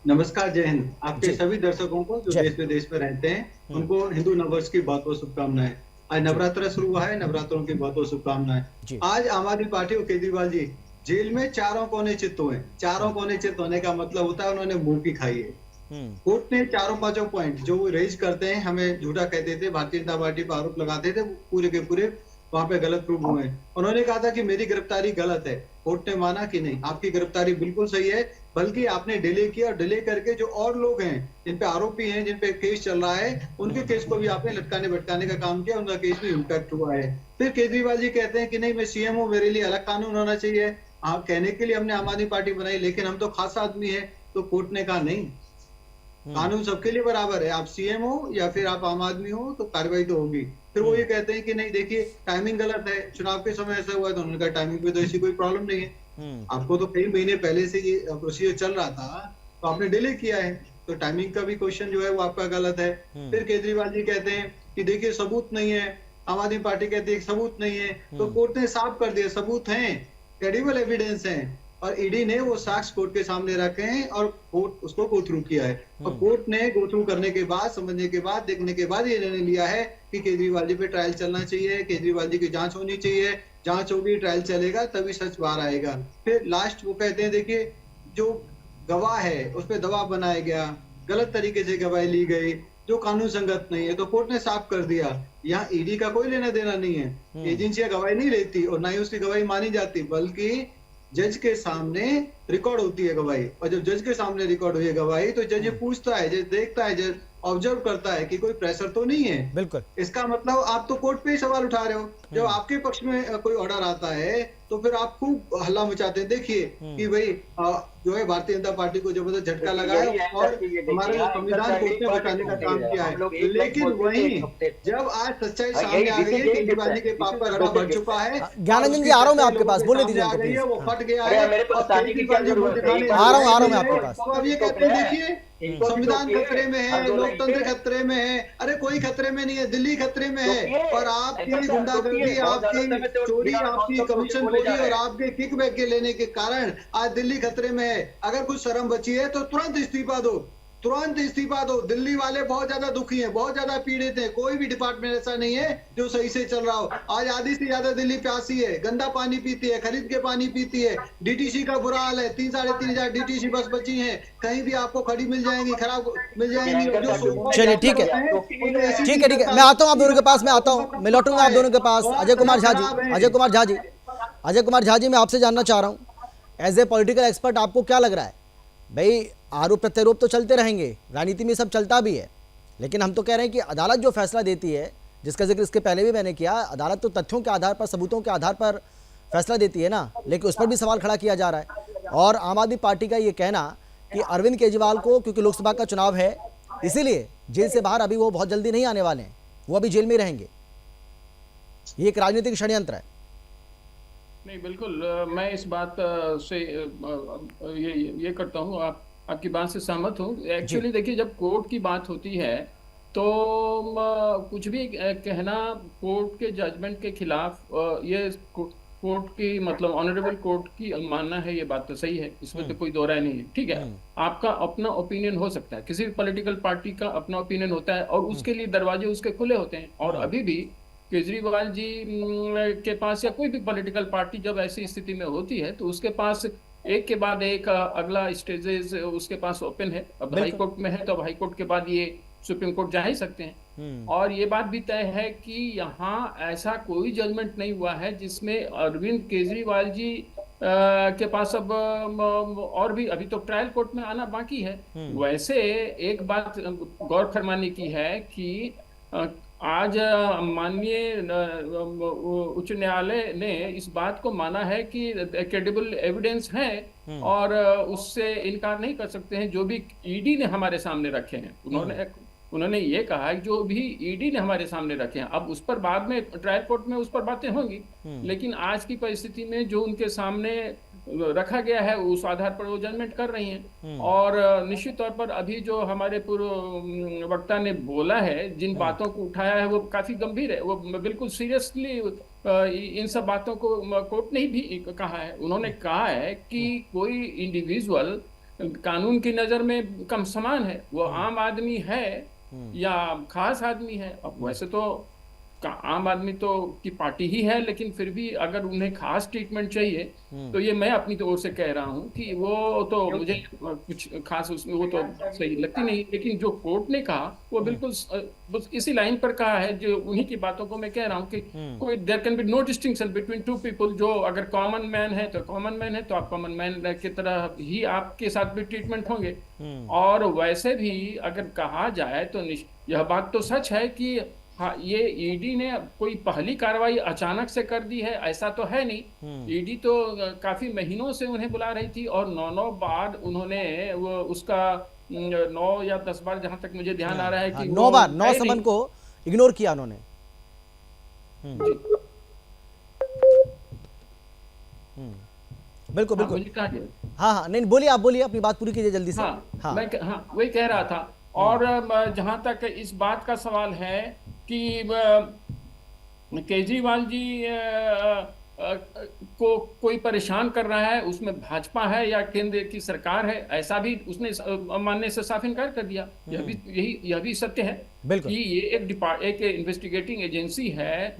नमस्कार, जय हिंद। आपके सभी दर्शकों को जो देश विदेश में रहते हैं उनको हिंदू नववर्ष की बहुत बहुत शुभकामनाएं। आज नवरात्र शुरू हुआ है, नवरात्रों की बहुत बहुत शुभकामनाएं। आज आम आदमी पार्टी और केजरीवाल जी जेल में चारों कोने चित हुए। चारों कोने चित होने का मतलब होता है उन्होंने मुंह की खाई है। कोर्ट ने चारों पांचों पॉइंट जो वो रेज करते हैं, हमें झूठा कहते थे, भारतीय जनता पार्टी पर आरोप लगाते थे, पूरे के पूरे वहां पे गलत प्रूव हुए। उन्होंने कहा था कि मेरी गिरफ्तारी गलत है, कोर्ट ने माना कि नहीं, आपकी गिरफ्तारी बिल्कुल सही है, बल्कि आपने डिले किया, और डिले करके जो और लोग हैं जिन पे आरोपी हैं, जिन पे केस चल रहा है, उनके केस को भी आपने लटकाने भटकाने का काम किया, उनका केस भी इम्पैक्ट हुआ है। फिर केजरीवाल जी कहते हैं कि नहीं मैं सीएम हूँ, मेरे लिए अलग कानून होना चाहिए। आप कहने के लिए हमने आम आदमी पार्टी बनाई, लेकिन हम तो खास आदमी है। तो कोर्ट ने कहा नहीं, कानून सबके लिए बराबर है, आप सीएम हो या फिर आप आम आदमी हो तो कार्रवाई तो होगी। फिर वो ये कहते हैं कि नहीं देखिए टाइमिंग गलत है, चुनाव के समय ऐसा हुआ, तो उन्होंने कहा टाइमिंग पे तो ऐसी कोई प्रॉब्लम नहीं है, आपको तो कई महीने पहले से ये प्रोसीजर चल रहा था, तो आपने डिले किया है, तो टाइमिंग का भी क्वेश्चन जो है वो आपका गलत है। फिर केजरीवाल जी कहते हैं कि देखिए सबूत नहीं है, आम आदमी पार्टी कहती है सबूत नहीं है, तो कोर्ट ने साफ कर दिया सबूत हैं, क्रेडिबल एविडेंस है, और ईडी ने वो साक्ष्य कोर्ट के सामने रखे हैं और कोर्ट उसको गो थ्रू किया है। और कोर्ट ने गो थ्रू करने के बाद, समझने के बाद, देखने के बाद ये निर्णय लिया है कि केजरीवाल जी पे ट्रायल चलना चाहिए, केजरीवाल जी की जांच होनी चाहिए, जांच होगी, ट्रायल चलेगा, तभी सच बाहर आएगा। फिर लास्ट वो कहते हैं देखिए जो गवाह है उस पर दबाव बनाया गया, गलत तरीके से गवाही ली गई, जो कानून संगत नहीं है, तो कोर्ट ने साफ कर दिया यहाँ ईडी का कोई लेना देना नहीं है, एजेंसियां गवाही नहीं लेती और ना ही उसकी गवाही मानी जाती, बल्कि जज के सामने रिकॉर्ड होती है गवाही। और जब जज के सामने रिकॉर्ड हुई है गवाही, तो जज पूछता है, जज देखता है, जज ऑब्जर्व करता है कि कोई प्रेशर तो नहीं है। बिल्कुल, इसका मतलब आप तो कोर्ट पे ही सवाल उठा रहे हो। जब आपके पक्ष में कोई ऑर्डर आता है तो फिर आप खूब हल्ला मचाते हैं। देखिए कि भाई जो है भारतीय जनता पार्टी को जबरदस्त झटका लगा है और हमारे संविधान कोर्ट ने बचाने का काम किया है। लेकिन वहीं जब आज सच्चाई सामने आ गई है, केजरीवाल जी के पाप पर घड़ा भर चुका है। ज्ञानंदन जी आ रहा हूँ मैं आपके पास, बोले दीजिए, वो फट गया है, आ रहा हूँ मैं आपके पास। तो अब ये कहते हैं देखिए संविधान खतरे में है, लोकतंत्र खतरे में है। अरे कोई खतरे में नहीं है, दिल्ली खतरे में है। और आपकी गुंडागर्दी, आपकी चोरी, आपकी कमीशन खोरी और आपके किकबैक के लेने के कारण आज दिल्ली खतरे में है। अगर कुछ शर्म बची है तो तुरंत इस्तीफा दो, तुरंत इस्तीफा दो। दिल्ली वाले बहुत ज्यादा दुखी हैं, बहुत ज्यादा पीड़ित हैं। कोई भी डिपार्टमेंट ऐसा नहीं है जो सही से चल रहा हो। आज आधी से ज्यादा दिल्ली प्यासी है, गंदा पानी पीती है, खरीद के पानी पीती है। डीटीसी का बुरा हाल है, 3-3.5 डीटीसी बस बची हैं, कहीं भी आपको खड़ी मिल जाएंगी, खराब मिल जाएंगी। चलिए ठीक है, मैं आता हूँ आप दोनों के पास, मैं आता हूँ, मैं लौटूंगा आप दोनों के पास। अजय कुमार झा जी, मैं आपसे जानना चाह रहा हूँ, एज ए पॉलिटिकल एक्सपर्ट आपको क्या लग रहा है? भाई आरोप प्रत्यारोप तो चलते रहेंगे, राजनीति में सब चलता भी है, लेकिन हम तो कह रहे हैं कि अदालत जो फैसला देती है, जिसका जिक्र इसके पहले भी मैंने किया, अदालत तो तथ्यों के आधार पर, सबूतों के आधार पर फैसला देती है ना, लेकिन उस पर भी सवाल खड़ा किया जा रहा है। और आम आदमी पार्टी का ये कहना कि अरविंद केजरीवाल को क्योंकि लोकसभा का चुनाव है इसीलिए जेल से बाहर अभी वो बहुत जल्दी नहीं आने वाले हैं, वो अभी जेल में रहेंगे, ये एक राजनीतिक षड्यंत्र है। नहीं, बिल्कुल मैं इस बात से ये करता हूँ, आपकी बात से सहमत हूँ। एक्चुअली देखिए, जब कोर्ट की बात होती है तो कुछ भी कहना कोर्ट के जजमेंट के खिलाफ, ये कोर्ट की मतलब ऑनरेबल कोर्ट की मानना है, ये बात तो सही है, इसमें तो कोई दो राय नहीं है। ठीक है, आपका अपना ओपिनियन हो सकता है, किसी भी पॉलिटिकल पार्टी का अपना ओपिनियन होता है और उसके लिए दरवाजे उसके खुले होते हैं। और अभी भी केजरीवाल जी के पास या कोई भी पॉलिटिकल पार्टी जब ऐसी स्थिति में होती है तो उसके पास एक के बाद एक अगला स्टेजेस उसके पास ओपन है। अब हाई कोर्ट में है तो अब हाई कोर्ट के बाद ये सुप्रीम कोर्ट जा ही सकते हैं। और ये बात भी तय है कि यहाँ ऐसा कोई जजमेंट नहीं हुआ है जिसमें अरविंद केजरीवाल जी के पास अब और भी अभी तो ट्रायल कोर्ट में आना बाकी है। वैसे एक बात गौर फरमाने की है कि आज माननीय उच्च न्यायालय ने इस बात को माना है कि क्रेडिबल एविडेंस है और उससे इनकार नहीं कर सकते हैं। जो भी ईडी ने हमारे सामने रखे हैं, उन्होंने ये कहा कि जो भी ईडी ने हमारे सामने रखे हैं, अब उस पर बाद में ट्रायल कोर्ट में उस पर बातें होंगी, लेकिन आज की परिस्थिति में जो उनके सामने रखा गया है उस आधार पर वो जजमेंट कर रही हैं। और निश्चित तौर पर अभी जो हमारे पूर्व वक्ता ने बोला है, जिन बातों को उठाया है वो काफी गंभीर है, वो बिल्कुल सीरियसली इन सब बातों को कोर्ट ने भी कहा है। उन्होंने कहा है कि कोई इंडिविजुअल कानून की नजर में कम समान है, वो आम आदमी है या खास आदमी है। अब वैसे तो आम आदमी तो की पार्टी ही है, लेकिन फिर भी अगर उन्हें खास ट्रीटमेंट चाहिए तो ये मैं अपनी ओर से कह रहा हूँ कि वो तो मुझे कुछ खास उसमें वो तो सही लगती नहीं। लेकिन जो कोर्ट ने कहा वो बिल्कुल बस इसी लाइन पर कहा है, जो उन्हीं की बातों को मैं कह रहा हूँ कि कोई there can be no distinction between two people. जो अगर कॉमन मैन है तो कॉमन मैन है, तो आप कॉमन मैन की तरह ही आपके साथ भी ट्रीटमेंट होंगे। और वैसे भी अगर कहा जाए तो यह बात तो सच है कि हाँ, ये ईडी ने कोई पहली कार्रवाई अचानक से कर दी है ऐसा तो है नहीं। ईडी तो काफी महीनों से उन्हें बुला रही थी और 9 बार उन्होंने वो उसका 9 या 10 बार, जहां तक मुझे ध्यान आ रहा है कि 9 बार 9 समन को इग्नोर किया उन्होंने। बिल्कुल बिल्कुल। हाँ, नहीं बोलिए, आप बोलिए, अपनी बात पूरी कीजिए जल्दी से। मैं वही कह रहा था। और जहां तक इस बात का सवाल है कि केजरीवाल जी को कोई परेशान कर रहा है, उसमें भाजपा है या केंद्र की सरकार है, ऐसा भी उसने मानने से साफ इनकार कर दिया। यह भी सत्य है कि ये एक इन्वेस्टिगेटिंग एजेंसी है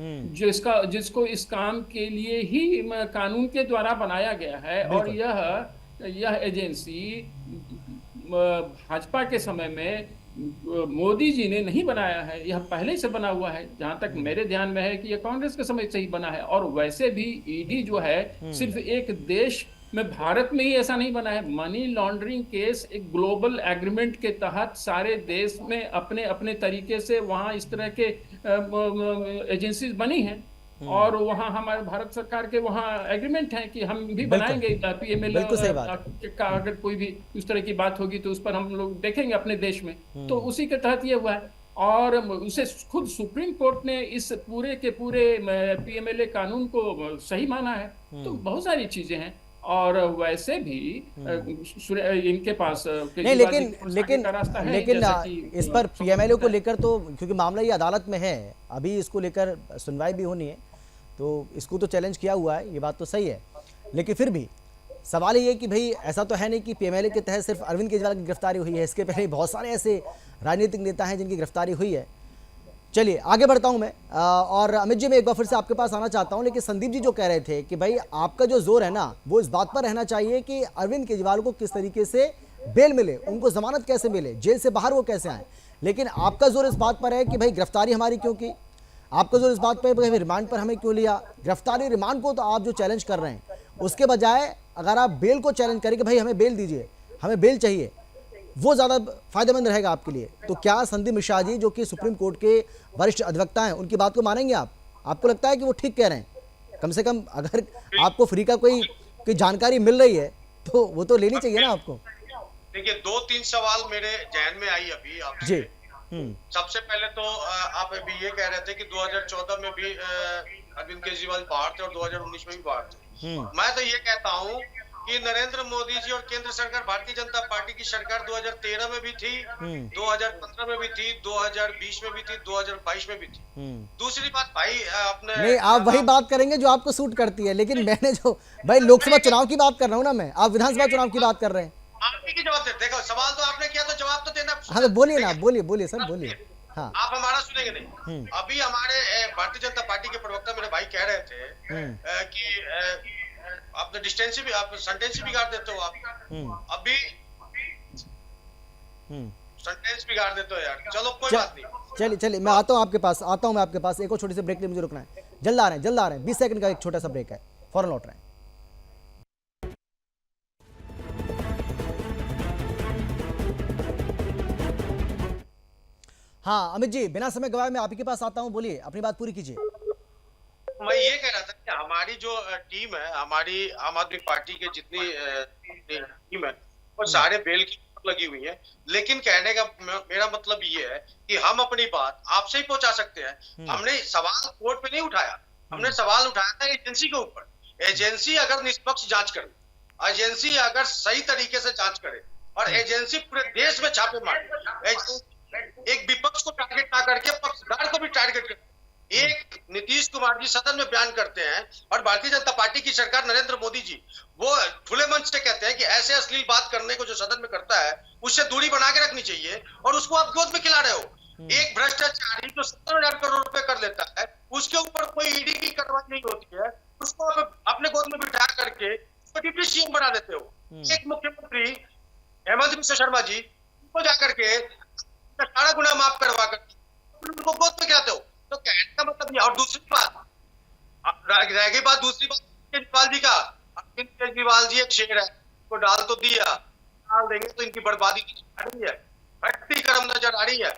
जिसको इस काम के लिए ही कानून के द्वारा बनाया गया है। और यह एजेंसी भाजपा के समय में मोदी जी ने नहीं बनाया है, यह पहले से बना हुआ है। जहां तक मेरे ध्यान में है कि यह कांग्रेस के समय से ही बना है। और वैसे भी ईडी जो है सिर्फ एक देश में, भारत में ही ऐसा नहीं बना है। मनी लॉन्ड्रिंग केस एक ग्लोबल एग्रीमेंट के तहत सारे देश में अपने अपने तरीके से वहां इस तरह के एजेंसीज बनी हैं। और वहाँ हमारे भारत सरकार के वहाँ एग्रीमेंट है कि हम भी बनाएंगे पीएमएल का, अगर कोई भी उस तरह की बात होगी तो उस पर हम लोग देखेंगे अपने देश में। तो उसी के तहत ये हुआ है। और उसे खुद सुप्रीम कोर्ट ने इस पूरे के पूरे पीएमएलए कानून को सही माना है। तो बहुत सारी चीजें हैं। और वैसे भी इनके पास नहीं, लेकिन इस पर पीएमएलए को लेकर तो, क्योंकि मामला ये अदालत में है, अभी इसको लेकर सुनवाई भी होनी है, तो इसको तो चैलेंज किया हुआ है, ये बात तो सही है। लेकिन फिर भी सवाल ये है कि भाई ऐसा तो है नहीं कि पीएमएलए के तहत सिर्फ अरविंद केजरीवाल की गिरफ्तारी हुई है, इसके पहले बहुत सारे ऐसे राजनीतिक नेता हैं जिनकी गिरफ्तारी हुई है। चलिए आगे बढ़ता हूं मैं। और अमित जी, मैं एक बार फिर से आपके पास आना चाहता हूं, लेकिन संदीप जी जो कह रहे थे कि भाई आपका जो जोर है ना, वो इस बात पर रहना चाहिए कि अरविंद केजरीवाल को किस तरीके से बेल मिले, उनको जमानत कैसे मिले, जेल से बाहर वो कैसे आए। लेकिन आपका जोर इस बात पर है कि भाई गिरफ्तारी हमारी क्यों की, आपका जोर इस बात पर है रिमांड पर हमें क्यों लिया। गिरफ्तारी रिमांड को तो आप जो चैलेंज कर रहे हैं, उसके बजाय अगर आप बेल को चैलेंज करें कि भाई हमें बेल दीजिए, हमें बेल चाहिए, वो ज़्यादा फायदेमंद रहेगा आपके लिए। तो क्या संदीप मिश्रा जी जो कि सुप्रीम कोर्ट के वरिष्ठ अधिवक्ता हैं, उनकी बात को मानेंगे आप? आपको लगता है कि वो ठीक कह रहे हैं? कम से कम अगर आपको फ्री का कोई जानकारी मिल रही है तो वो तो लेनी चाहिए ना आपको। देखिए, 2-3 सवाल मेरे जहन में आई अभी आपसे। सबसे पहले तो आप अभी ये कह रहे थे कि 2014 में भी अरविंद केजरीवाल बाहर थे और 2019 में भी बाहर थे। मैं तो ये कहता हूँ कि नरेंद्र मोदी जी और केंद्र सरकार, भारतीय जनता पार्टी की सरकार 2013 में भी थी, 2015 में भी थी, 2020 में भी थी, 2022 में भी थी। दूसरी बात भाई, आपने नहीं, आप वही बात करेंगे जो आपको सूट करती है, लेकिन मैंने जो भाई लोकसभा चुनाव की बात कर रहा हूँ ना मैं, आप विधानसभा चुनाव की बात कर रहे हैं। आप ही की जवाब दे, देखो सवाल तो आपने किया तो जवाब तो देना। हाँ तो बोलिए ना, बोलिए सर, बोलिए। हाँ, आप हमारा सुनेंगे नहीं। अभी हमारे भारतीय जनता पार्टी के प्रवक्ता मेरे भाई कह रहे थे कि आपने डिस्टेंस भी, आप सेंटेंस बिगाड़ देते हो। आप अभी सेंटेंस बिगाड़ देते हो यार। चलो कोई बात नहीं, चलिए मैं आता हूँ आपके पास, एक और छोटी सी ब्रेक लिए मुझे रुकना है। जल्द आ रहे हैं 20 सेकंड का एक छोटा सा ब्रेक है, फौरन लौट रहे हैं। हाँ अमित जी, बिना समय गवाए मैं आप ही के पास आता हूँ, बोलिए, अपनी बात पूरी कीजिए। मैं ये कह रहा था कि हमारी जो टीम है, हमारी आम आदमी पार्टी के जितनी टीम है, वो सारे बेल की लगी हुई है। लेकिन कहने का मेरा मतलब ये है कि हम अपनी बात आपसे ही पहुंचा सकते हैं। हमने सवाल कोर्ट पे नहीं उठाया, हमने सवाल उठाया था एजेंसी के ऊपर। एजेंसी अगर निष्पक्ष जांच करे, एजेंसी अगर सही तरीके से जांच करे और एजेंसी पूरे देश में छापे मारे, एक विपक्ष को टारगेट ना करके पक्षकार को भी टारगेट करे। एक नीतीश कुमार जी सदन में बयान करते हैं और भारतीय जनता पार्टी की सरकार नरेंद्र मोदी जी वो खुले मंच से कहते हैं कि ऐसे अश्लील बात करने को जो सदन में करता है उससे दूरी बना के रखनी चाहिए, और उसको आप गोद में खिला रहे हो। एक भ्रष्टाचारी जो 70,000 करोड़ रुपए कर लेता है, उसके ऊपर कोई ईडी की कार्रवाई नहीं होती है, उसको आप अपने गोद में बिठा करके डिप्टी सीएम बना देते हो। एक मुख्यमंत्री हेमंत बिस्वा शर्मा जी को जाकर के 18 गुना माफ करवा कर उनको गोद में खिलाते हो। तो कहने का मतलब ये। और दूसरी बात रह गई बात, दूसरी बात केजरीवाल जी का, अरविंद केजरीवाल जी एक शेर है, को डाल तो दिया, डाल देंगे तो इनकी बर्बादी नजर आ रही है, भट्टी कर्म नजर आ रही है।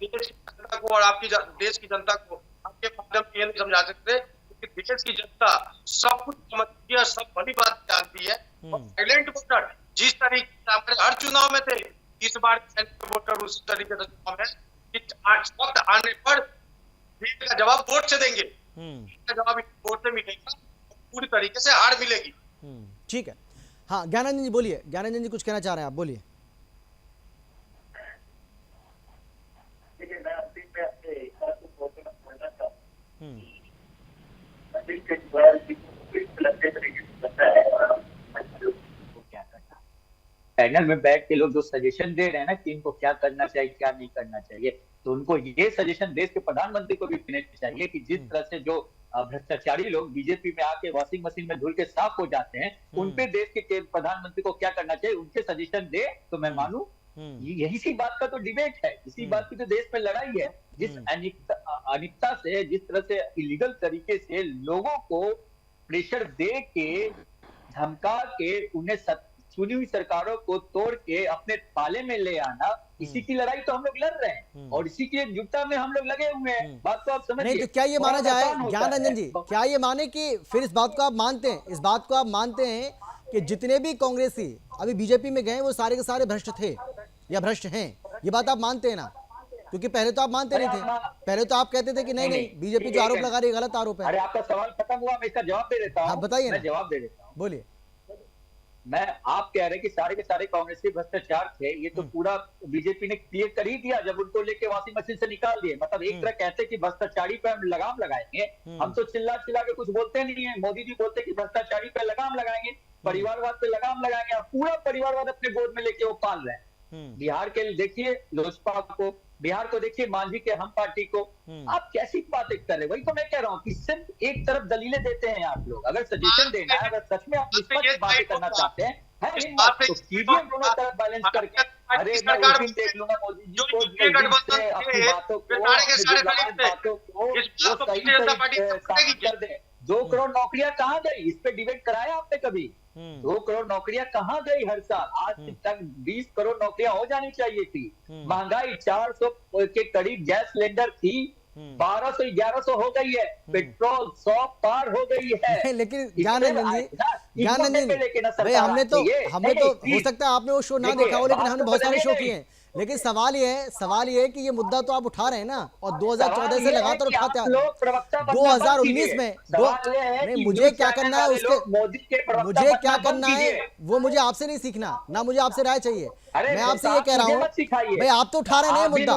देश की जनता को और आपकी देश की जनता को आपके माध्यम से ये नहीं समझा सकते कि देश की जनता सब कुछ समझती है, सब भली बात जानती है। साइलेंट वोटर जिस तरीके से हमारे हर चुनाव में थे, इस बार वोटर उसी तरीके से चुनाव में वक्त आने पर का जवाब वोट से देंगे, जवाब वोट से मिलेगा, पूरी तरीके से हार मिलेगी। ठीक है। हाँ ज्ञानानंद जी बोलिए, ज्ञानानंद जी कुछ कहना चाह रहे हैं आप, बोलिए। पैनल में बैठ के लोग जो सजेशन दे रहे हैं ना कि इनको क्या करना चाहिए क्या नहीं करना चाहिए, तो उनको ये सजेशन देश के प्रधानमंत्री को भी देना चाहिए कि जिस तरह से जो भ्रष्टाचारी लोग बीजेपी में आके वॉशिंग मशीन में धुल के साफ हो जाते हैं, उन पे देश के प्रधानमंत्री को क्या करना चाहिए, उनके सजेशन दे तो मैं मानूं। यही सी बात का तो डिबेट है, इसी बात की तो देश में लड़ाई है। जिस अनिकता से, जिस तरह से इलीगल तरीके से लोगों को प्रेशर दे के, धमका के, उन्हें चुनी हुई सरकारों को तोड़ के अपने पाले में ले आना, इसी की लड़ाई तो हम लोग लड़ रहे हैं और इसी की एकजुटता में हम लोग लगे हुए हैं। बात तो आप समझिए। नहीं तो क्या ये माना जाए ज्ञानानंद जी, क्या ये माने कि फिर इस बात को आप मानते हैं, इस बात को आप मानते हैं कि जितने भी कांग्रेसी अभी बीजेपी में गए वो सारे के सारे भ्रष्ट थे या भ्रष्ट हैं, ये बात आप मानते हैं ना? क्योंकि पहले तो आप मानते नहीं थे, पहले तो आप कहते थे कि नहीं बीजेपी जो आरोप लगा रही है गलत आरोप है। अरे आपका सवाल खत्म हुआ, मैं इसका जवाब दे देता हूँ। आप बताइए ना, जवाब दे देता हूँ। बोलिए। मैं आप कह रहे हैं कि सारे के सारे कांग्रेसी भ्रष्टाचार थे, ये तो पूरा बीजेपी ने क्लियर कर ही दिया जब उनको लेके वॉशिंग मशीन से निकाल दिए। मतलब एक तरह कहते कि भ्रष्टाचारी पे हम लगाम लगाएंगे, हम तो चिल्ला चिल्ला के कुछ बोलते नहीं है। मोदी जी बोलते कि भ्रष्टाचारी पे लगाम लगाएंगे, परिवारवाद पे लगाम लगाएंगे, पूरा परिवारवाद अपने गोद में लेके वो पाल रहे हैं। बिहार के देखिए लोजपा को, बिहार को देखिए मांझी के हम पार्टी को, आप कैसी बातें कर रहे हैं? वही तो मैं कह रहा हूँ कि सिर्फ एक तरफ दलीलें देते हैं आप लोग। अगर सजेशन देना है, अगर सच में आप निष्पक्ष बातें करना चाहते हैं तो कीजिए दोनों तरफ बैलेंस करके। अरे मैं उस दिन देख लूंगा मोदी जी को अपनी बातों को कर दे। 2 करोड़ नौकरियां कहाँ गई, इस पे डिबेट कराया आपने कभी? 2 करोड़ नौकरियां कहाँ गई हर साल? आज तक 20 करोड़ नौकरियां हो जानी चाहिए थी। महंगाई 400 के करीब गैस सिलेंडर थी, 1200-1100 हो गई है। पेट्रोल 100 पार हो गई है। लेकिन ज्ञानानंद जी भाई हमने तो हो सकता है आपने वो शो ना देखा हो, लेकिन हमने बहुत सारे शो किए हैं। लेकिन सवाल ये है कि ये मुद्दा तो आप उठा रहे हैं ना, और 2014 से लगातार उठाते आ रहे हैं। 2019 में नहीं, मुझे क्या करना है उसके, मुझे क्या करना है वो मुझे आपसे नहीं सीखना, ना मुझे आपसे राय चाहिए। मैं आपसे ये कह रहा हूँ भाई, आप तो उठा रहे हैं मुद्दा,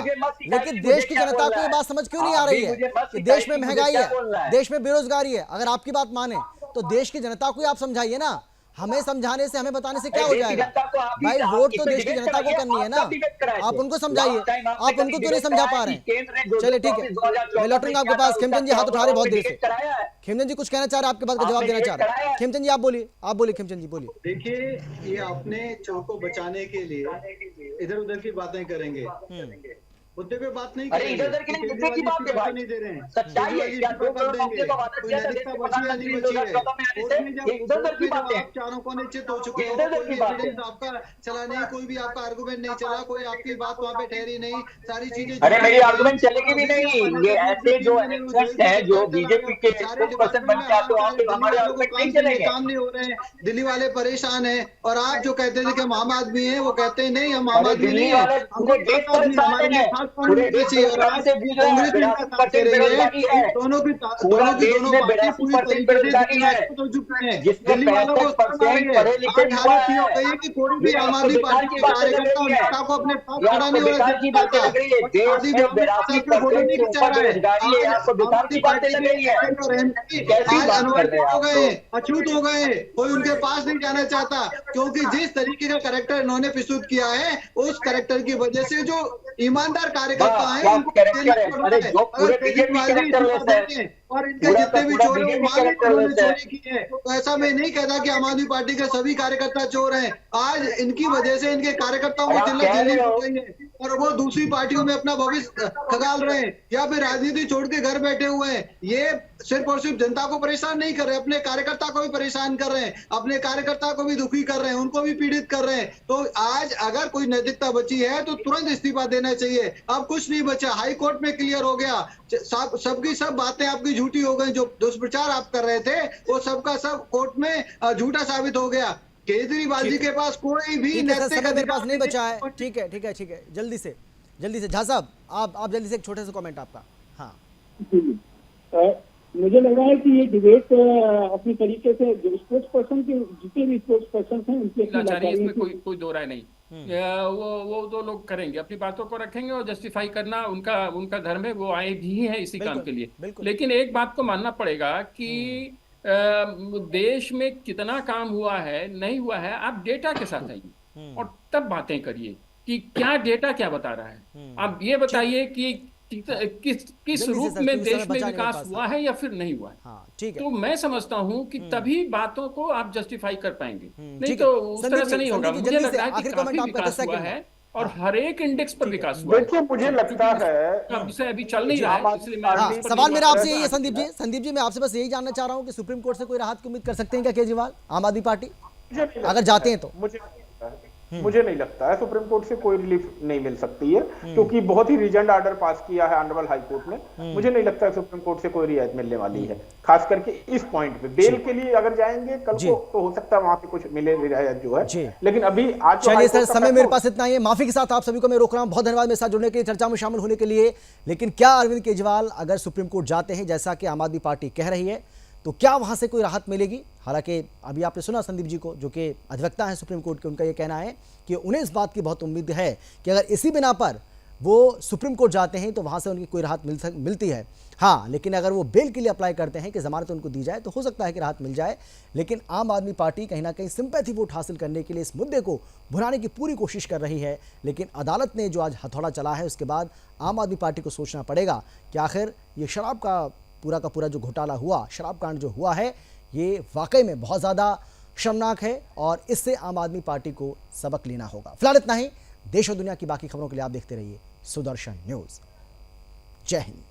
लेकिन देश की जनता को ये बात समझ क्यों नहीं आ रही है कि देश में महंगाई है, देश में बेरोजगारी है। अगर आपकी बात माने तो देश की जनता को आप समझाइए ना, हमें समझाने से, हमें बताने से क्या हो जाएगा भाई? वोट तो देश की जनता को करनी है ना, आप उनको समझाइए, आप उनको क्यों नहीं समझा पा रहे हैं? चलिए ठीक है, मैं लौटूंगा आपके पास। खेमचंद जी हाथ उठा रहे बहुत देर से। खेमचंद जी कुछ कहना चाह रहे हैं, आपके बात का जवाब देना चाह रहे हैं। खेमचंद जी आप बोलिए खेमचंद जी बोलिए। देखिए, ये अपने चौक को बचाने के लिए इधर उधर की बातें करेंगे, मुद्दे पे बात नहीं करेंगे। इधर की मुद्दे की बात नहीं दे रहे हैं, सच्चाई है क्या? 2 करोड़ मामले को वादा किया था, नैतिकता बची है नहीं बची है? इधर की बात है, चारों को निश्चित हो चुके हैं, कोई एविडेंस आपका चला नहीं, कोई भी आपका आर्गुमेंट नहीं चला, कोई आपकी बात वहाँ पे ठहरी नहीं, सारी चीजें। अरे मेरी आर्गुमेंट चलेगी भी नहीं। ये ऐसे जो एनेक्सेस है, जो बीजेपी के स्पोक्सपर्सन बन जाते हैं, हमारे आर्गुमेंट नहीं चलेंगे, काम नहीं हो रहे हैं, दिल्ली वाले परेशान हैं। और आप जो कहते थे कि हम आम आदमी हैं, वो कहते हैं नहीं हम आम आदमी नहीं है, पूरे देश में कांग्रेस दोनों की दोनों बातें पूरी तरीके से हो चुकी हैं। दिल्ली वालों को पढ़े लिखे हालत ये हो गई है कि कोई भी आम आदमी पार्टी के कार्यकर्ता और नेता को अपने पास खड़ा नहीं हो रहा है। अछूत हो गए, कोई उनके पास नहीं जाना चाहता, क्योंकि जिस तरीके का कैरेक्टर इन्होंने प्रस्तुत किया है, उस कैरेक्टर की वजह से जो ईमानदार कार्यकर्ता है और इनके जितने भी चोर हैं उन्होंने चोरी की है। तो ऐसा मैं नहीं कहता कि आम आदमी पार्टी के सभी कार्यकर्ता चोर हैं। आज इनकी वजह से इनके कार्यकर्ताओं को जिल्लत झेलनी पड़ रही है और वो दूसरी पार्टियों में अपना भविष्य खगाल रहे हैं या फिर राजनीति छोड़ के घर बैठे हुए हैं। ये सिर्फ और सिर्फ जनता को परेशान नहीं कर रहे, अपने कार्यकर्ता को भी परेशान कर रहे हैं, अपने कार्यकर्ता को भी दुखी कर रहे हैं, उनको भी पीड़ित कर रहे हैं। तो आज अगर कोई नैतिकता बची है तो तुरंत इस्तीफा देना चाहिए। अब कुछ नहीं बचा, हाई कोर्ट में क्लियर हो गया, सबकी सब बातें आपकी झूठी हो गई। जो दुष्प्रचार आप कर रहे थे वो सबका सब कोर्ट में झूठा साबित हो गया। केजरीवाल जी के पास कोई भी नैतिक अधिकार नहीं बचा है। ठीक है, जल्दी से झा साहब आप जल्दी से एक छोटे से कमेंट आपका। हाँ, मुझे लग रहा है कि ये डिबेट अपनी तरीके से जो स्पोर्ट्स पर्सन के जितने भी स्पोर्ट्स पर्सन हैं उनके इसमें कोई दो राय नहीं। वो तो लोग करेंगे, अपनी बातों को रखेंगे और जस्टिफाई करना उनका धर्म है, वो आए भी हैं इसी काम के लिए। लेकिन एक बात को मानना पड़ेगा कि देश में कितना काम हुआ है नहीं हुआ है, आप डेटा के साथ आइए और तब बातें करिए कि क्या डेटा क्या बता रहा है। आप ये बताइए कि किस रूप में देश में विकास हुआ है या फिर नहीं हुआ है। हाँ, ठीक है। तो मैं समझता हूँ कि तभी बातों को आप जस्टिफाई कर पाएंगे, नहीं तो उस तरह से नहीं होगा। मुझे लगता है कि काफी विकास हुआ है और हर एक इंडेक्स पर विकास हुआ है। देखिए, मुझे लगता है विषय अभी चल नहीं रहा है, इसलिए मैं सवाल मेरा आपसे यही है संदीप जी मैं आपसे बस यही जानना चाह रहा हूँ कि सुप्रीम कोर्ट से कोई राहत की उम्मीद कर सकते हैं क्या केजरीवाल, आम आदमी पार्टी, अगर जाते हैं तो? मुझे नहीं लगता है सुप्रीम कोर्ट से कोई रिलीफ नहीं मिल सकती है, क्योंकि बहुत ही रीजनड ऑर्डर पास किया है ऑनरेबल हाई कोर्ट ने। मुझे नहीं लगता है सुप्रीम कोर्ट से कोई रियायत मिलने वाली है, खास करके इस पॉइंट पे। बेल के लिए अगर जाएंगे कल को तो हो सकता है वहां पे कुछ मिले रियायत जो है, लेकिन अभी आज चलिए सर, समय मेरे पास इतना ही है। माफी के साथ आप सभी को मैं रोक रहा हूं। बहुत धन्यवाद मेरे साथ जुड़ने के लिए, चर्चा में शामिल होने के लिए। लेकिन क्या अरविंद केजरीवाल अगर सुप्रीम कोर्ट जाते हैं जैसा कि आम आदमी पार्टी कह रही है, तो क्या वहां से कोई राहत मिलेगी? हालांकि अभी आपने सुना संदीप जी को, जो कि अधिवक्ता हैं सुप्रीम कोर्ट के, उनका यह कहना है कि उन्हें इस बात की बहुत उम्मीद है कि अगर इसी बिना पर वो सुप्रीम कोर्ट जाते हैं तो वहां से उनकी कोई राहत मिलती है। हाँ, लेकिन अगर वो बेल के लिए अप्लाई करते हैं कि जमानत उनको दी जाए तो हो सकता है कि राहत मिल जाए। लेकिन आम आदमी पार्टी कहीं ना कहीं सिंपैथी वोट हासिल करने के लिए इस मुद्दे को भुनाने की पूरी कोशिश कर रही है। लेकिन अदालत ने जो आज हथौड़ा चला है उसके बाद आम आदमी पार्टी को सोचना पड़ेगा कि आखिर ये शराब का पूरा जो घोटाला हुआ, शराब कांड जो हुआ है, ये वाकई में बहुत ज़्यादा शर्मनाक है और इससे आम आदमी पार्टी को सबक लेना होगा। फिलहाल इतना ही। देश और दुनिया की बाकी खबरों के लिए आप देखते रहिए सुदर्शन न्यूज़। जय हिंद।